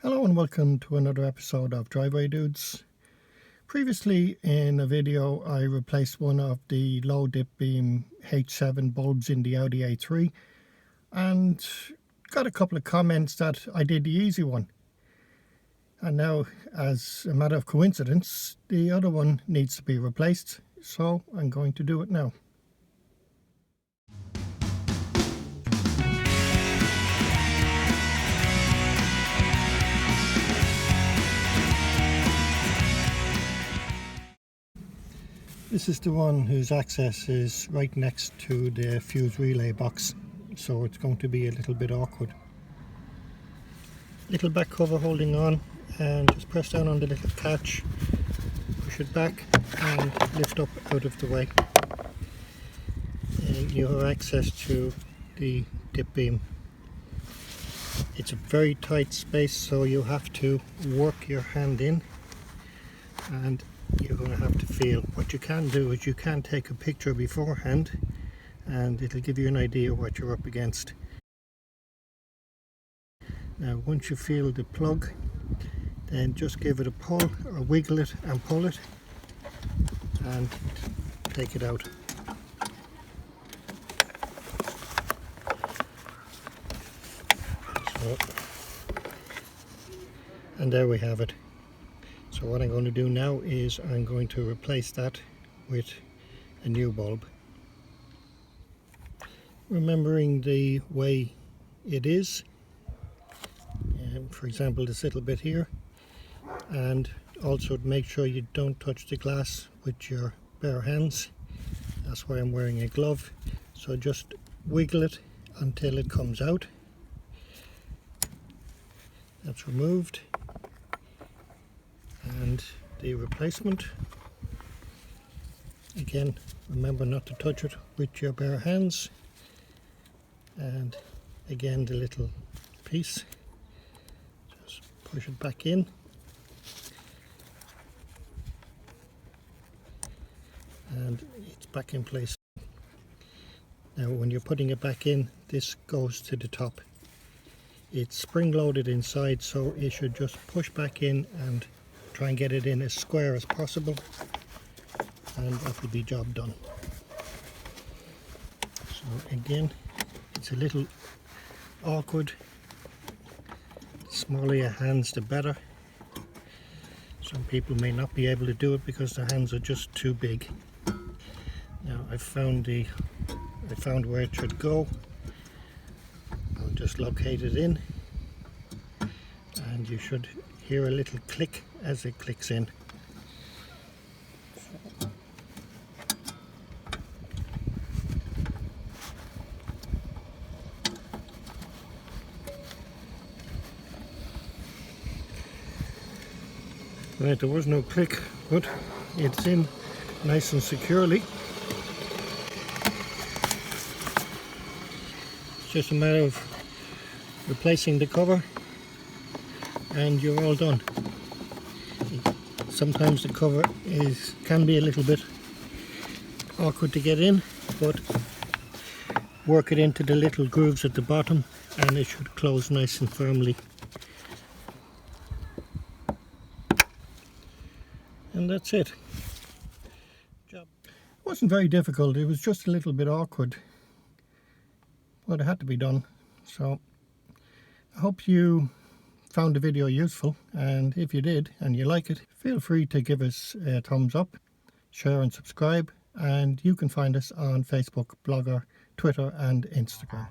Hello and welcome to another episode of Driveway Dudes. Previously in a video I replaced one of the low dip beam H7 bulbs in the Audi A3 and got a couple of comments that I did the easy one. And now, as a matter of coincidence, the other one needs to be replaced, so I'm going to do it now. This is the one whose access is right next to the fuse relay box, so it's going to be a little bit awkward. Little back cover holding on, and just press down on the little catch, push it back and lift up out of the way. And you have access to the dip beam. It's a very tight space, so you have to work your hand in and you're going to have to feel. What you can do is you can take a picture beforehand and it'll give you an idea what you're up against. Now once you feel the plug, then just give it a pull or wiggle it and pull it and take it out. So, and there we have it. So what I'm going to do now is I'm going to replace that with a new bulb. Remembering the way it is, for example this little bit here, and also make sure you don't touch the glass with your bare hands. That's why I'm wearing a glove. So just wiggle it until it comes out. That's removed. And the replacement, again remember not to touch it with your bare hands, and again the little piece, just push it back in and it's back in place. Now when you're putting it back in, this goes to the top. It's spring loaded inside, so it should just push back in and try and get it in as square as possible, and that will be job done. So again, it's a little awkward. The smaller your hands the better. Some people may not be able to do it because their hands are just too big. Now I found where it should go. I'll just locate it in and you should hear a little click as it clicks in. Right, there was no click, but it's in nice and securely. It's just a matter of replacing the cover and you're all done. Sometimes the cover can be a little bit awkward to get in, but work it into the little grooves at the bottom and it should close nice and firmly. And that's it. Job. It wasn't very difficult, it was just a little bit awkward, but it had to be done. So I hope you found the video useful, and if you did and you like it, feel free to give us a thumbs up, share and subscribe, and you can find us on Facebook, Blogger, Twitter and Instagram.